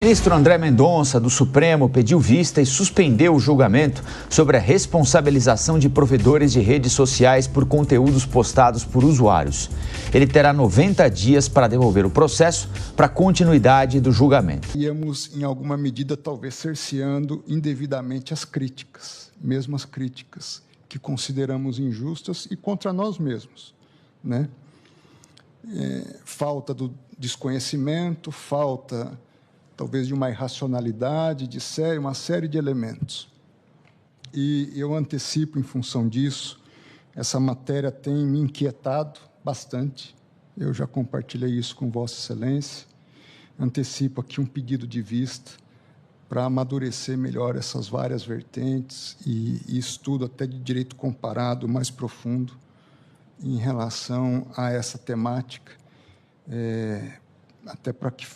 ministro André Mendonça, do Supremo, pediu vista e suspendeu o julgamento sobre a responsabilização de provedores de redes sociais por conteúdos postados por usuários. Ele terá 90 dias para devolver o processo para a continuidade do julgamento. Íamos, em alguma medida, talvez cerceando indevidamente as críticas, mesmo as críticas que consideramos injustas e contra nós mesmos, né? Falta do desconhecimento, falta talvez de uma irracionalidade, uma série de elementos. E eu antecipo, em função disso, essa matéria tem me inquietado bastante. Eu já compartilhei isso com Vossa Excelência. Antecipo aqui um pedido de vista para amadurecer melhor essas várias vertentes e estudo até de direito comparado mais profundo em relação a essa temática, até para que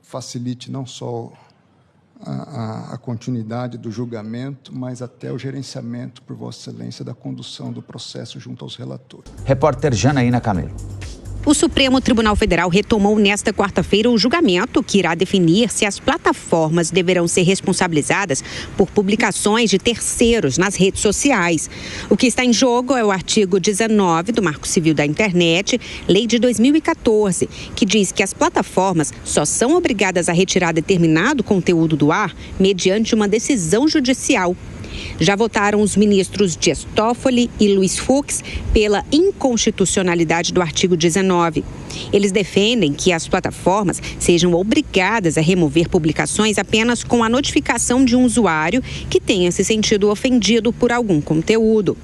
facilite não só a continuidade do julgamento, mas até o gerenciamento, por Vossa Excelência, da condução do processo junto aos relatores. Repórter Janaína Camelo. O Supremo Tribunal Federal retomou nesta quarta-feira o julgamento que irá definir se as plataformas deverão ser responsabilizadas por publicações de terceiros nas redes sociais. O que está em jogo é o artigo 19 do Marco Civil da Internet, lei de 2014, que diz que as plataformas só são obrigadas a retirar determinado conteúdo do ar mediante uma decisão judicial. Já votaram os ministros Dias Toffoli e Luiz Fux pela inconstitucionalidade do artigo 19. Eles defendem que as plataformas sejam obrigadas a remover publicações apenas com a notificação de um usuário que tenha se sentido ofendido por algum conteúdo.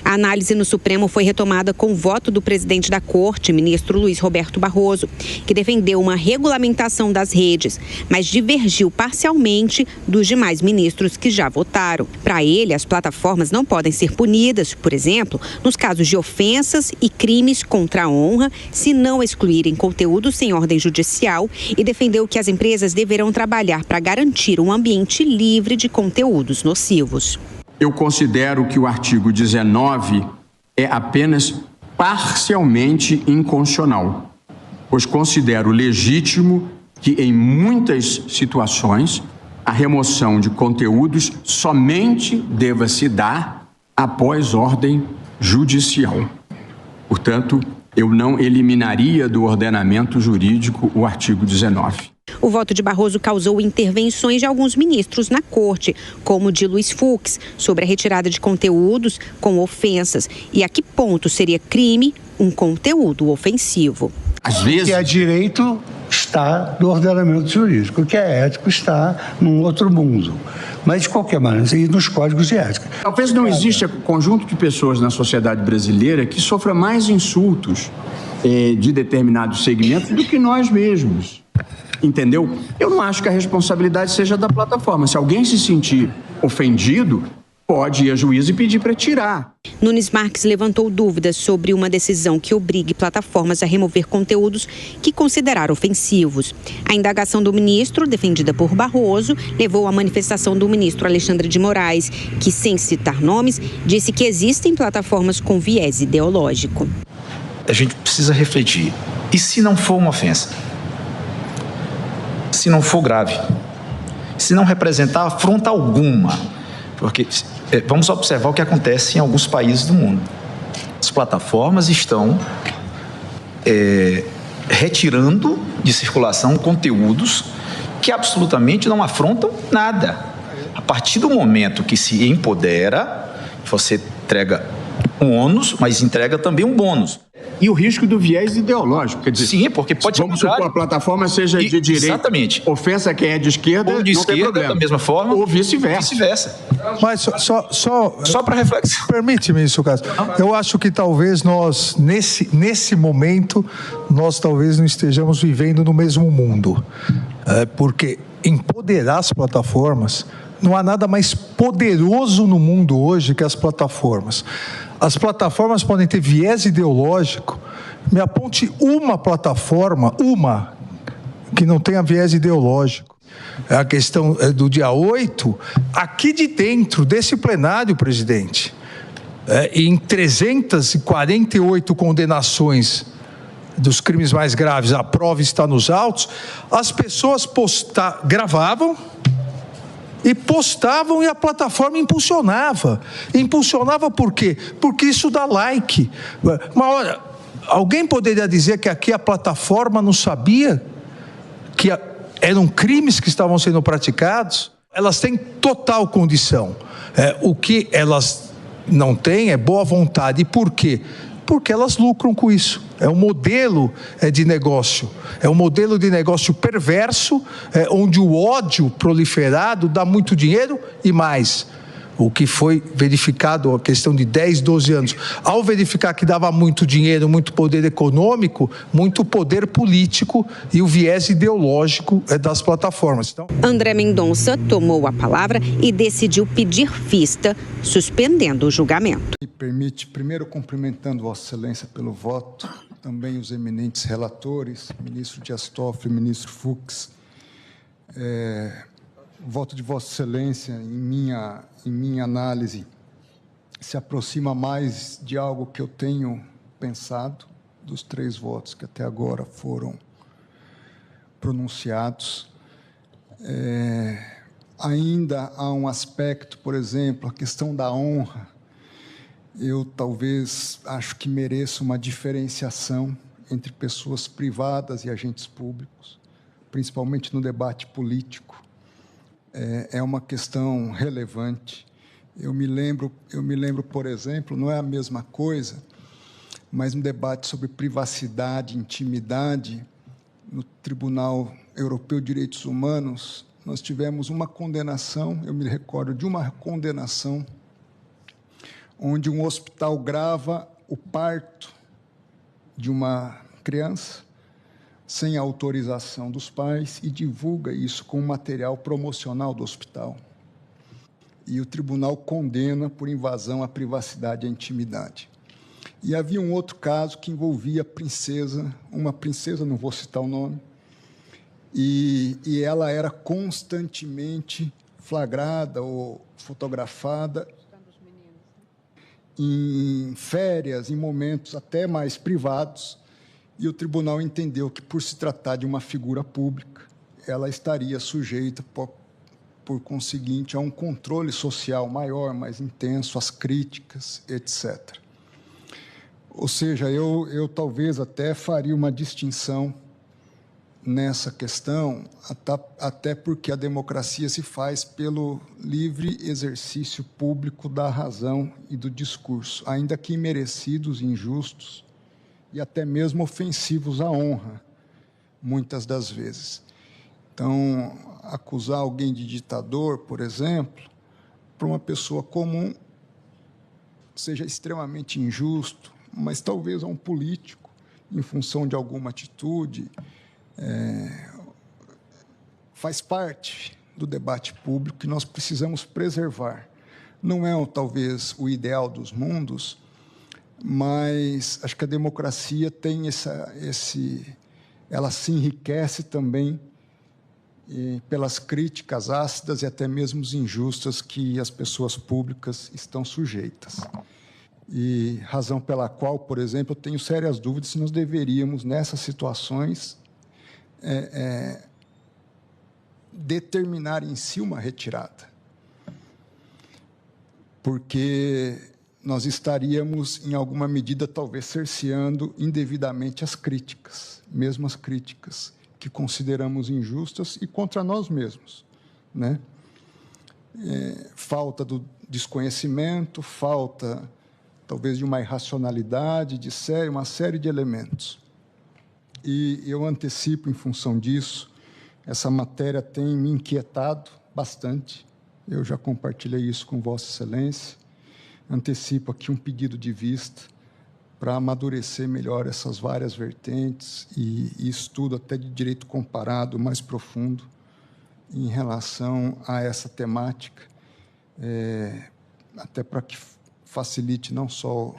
A análise no Supremo foi retomada com o voto do presidente da Corte, ministro Luiz Roberto Barroso, que defendeu uma regulamentação das redes, mas divergiu parcialmente dos demais ministros que já votaram. Para ele, as plataformas não podem ser punidas, por exemplo, nos casos de ofensas e crimes contra a honra, se não excluírem conteúdo sem ordem judicial, e defendeu que as empresas deverão trabalhar para garantir um ambiente livre de conteúdos nocivos. Eu considero que o artigo 19 é apenas parcialmente inconstitucional, pois considero legítimo que, em muitas situações, a remoção de conteúdos somente deva se dar após ordem judicial. Portanto, eu não eliminaria do ordenamento jurídico o artigo 19. O voto de Barroso causou intervenções de alguns ministros na Corte, como o de Luiz Fux, sobre a retirada de conteúdos com ofensas e a que ponto seria crime um conteúdo ofensivo. Às vezes, o que é direito está no ordenamento jurídico, o que é ético está num outro mundo. Mas, de qualquer maneira, e nos códigos de ética. Talvez não exista conjunto de pessoas na sociedade brasileira que sofra mais insultos de determinados segmentos do que nós mesmos. Entendeu? Eu não acho que a responsabilidade seja da plataforma. Se alguém se sentir ofendido, pode ir a juízo e pedir para tirar. Nunes Marques levantou dúvidas sobre uma decisão que obrigue plataformas a remover conteúdos que considerar ofensivos. A indagação do ministro, defendida por Barroso, levou à manifestação do ministro Alexandre de Moraes, que, sem citar nomes, disse que existem plataformas com viés ideológico. A gente precisa refletir. E se não for uma ofensa? Se não for grave, se não representar afronta alguma, porque vamos observar o que acontece em alguns países do mundo. As plataformas estão retirando de circulação conteúdos que absolutamente não afrontam nada. A partir do momento que se empodera, você entrega um ônus, mas entrega também um bônus. E o risco do viés ideológico. Quer dizer, sim, porque pode ser. Vamos supor a plataforma seja de direita. Exatamente. Ofensa quem é de esquerda, ou de esquerda, da mesma forma. Ou vice-versa. Mas só para reflexão. Permite-me isso, Cássio. Eu acho que talvez nós, nesse momento, nós talvez não estejamos vivendo no mesmo mundo. Porque empoderar as plataformas, não há nada mais poderoso no mundo hoje que as plataformas. As plataformas podem ter viés ideológico. Me aponte uma plataforma, que não tenha viés ideológico. A questão do dia 8, aqui de dentro desse plenário, presidente, em 348 condenações dos crimes mais graves, a prova está nos autos, as pessoas gravavam e postavam e a plataforma impulsionava. Impulsionava por quê? Porque isso dá like. Uma hora, alguém poderia dizer que aqui a plataforma não sabia que eram crimes que estavam sendo praticados? Elas têm total condição. O que elas não têm é boa vontade. E por quê? Porque elas lucram com isso. É um modelo de negócio. É um modelo de negócio perverso, onde o ódio proliferado dá muito dinheiro e mais. O que foi verificado, a questão de 10, 12 anos, ao verificar que dava muito dinheiro, muito poder econômico, muito poder político e o viés ideológico das plataformas. Então... André Mendonça tomou a palavra e decidiu pedir vista, suspendendo o julgamento. Me permite, primeiro cumprimentando Vossa Excelência pelo voto, também os eminentes relatores, ministro Dias Toffoli e ministro Fux. O voto de Vossa Excelência, em minha análise, se aproxima mais de algo que eu tenho pensado, dos 3 votos que até agora foram pronunciados. Ainda há um aspecto, por exemplo, a questão da honra. Eu talvez acho que mereço uma diferenciação entre pessoas privadas e agentes públicos, principalmente no debate político. É uma questão relevante. Eu me lembro, por exemplo, não é a mesma coisa, mas um debate sobre privacidade, intimidade, no Tribunal Europeu de Direitos Humanos, nós tivemos uma condenação, eu me recordo de uma condenação, onde um hospital grava o parto de uma criança, sem autorização dos pais, e divulga isso com material promocional do hospital. E o tribunal condena por invasão à privacidade e à intimidade. E havia um outro caso que envolvia uma princesa, não vou citar o nome, e ela era constantemente flagrada ou fotografada em férias, em momentos até mais privados, e o tribunal entendeu que, por se tratar de uma figura pública, ela estaria sujeita, por conseguinte, a um controle social maior, mais intenso, às críticas, etc. Ou seja, eu talvez até faria uma distinção nessa questão, até porque a democracia se faz pelo livre exercício público da razão e do discurso, ainda que imerecidos, injustos, e até mesmo ofensivos à honra, muitas das vezes. Então, acusar alguém de ditador, por exemplo, para uma pessoa comum, seja extremamente injusto, mas talvez a um político, em função de alguma atitude, faz parte do debate público que nós precisamos preservar. Não é, talvez, o ideal dos mundos, mas acho que a democracia tem ela se enriquece também pelas críticas ácidas e até mesmo injustas que as pessoas públicas estão sujeitas. E razão pela qual, por exemplo, eu tenho sérias dúvidas se nós deveríamos, nessas situações, determinar em si uma retirada. Porque nós estaríamos, em alguma medida, talvez cerceando indevidamente as críticas, mesmo as críticas que consideramos injustas e contra nós mesmos, né? Falta do desconhecimento, falta, talvez, de uma irracionalidade, uma série de elementos. E eu antecipo, em função disso, essa matéria tem me inquietado bastante, eu já compartilhei isso com Vossa Excelência. Antecipo aqui um pedido de vista para amadurecer melhor essas várias vertentes e estudo até de direito comparado mais profundo em relação a essa temática, até para que facilite não só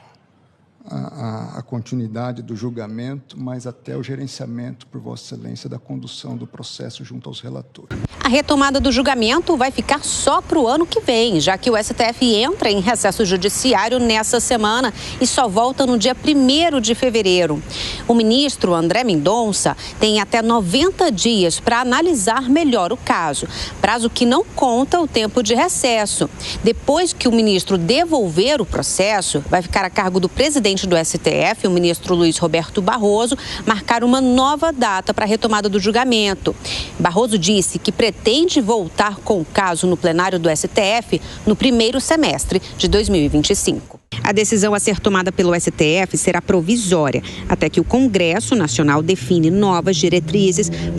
a continuidade do julgamento, mas até o gerenciamento, por Vossa Excelência, da condução do processo junto aos relatores. A retomada do julgamento vai ficar só para o ano que vem, já que o STF entra em recesso judiciário nessa semana e só volta no dia 1º de fevereiro. O ministro André Mendonça tem até 90 dias para analisar melhor o caso, prazo que não conta o tempo de recesso. Depois que o ministro devolver o processo, vai ficar a cargo do presidente do STF, o ministro Luiz Roberto Barroso, marcar uma nova data para a retomada do julgamento. Barroso disse que pretende voltar com o caso no plenário do STF no primeiro semestre de 2025. A decisão a ser tomada pelo STF será provisória, até que o Congresso Nacional define novas diretrizes para o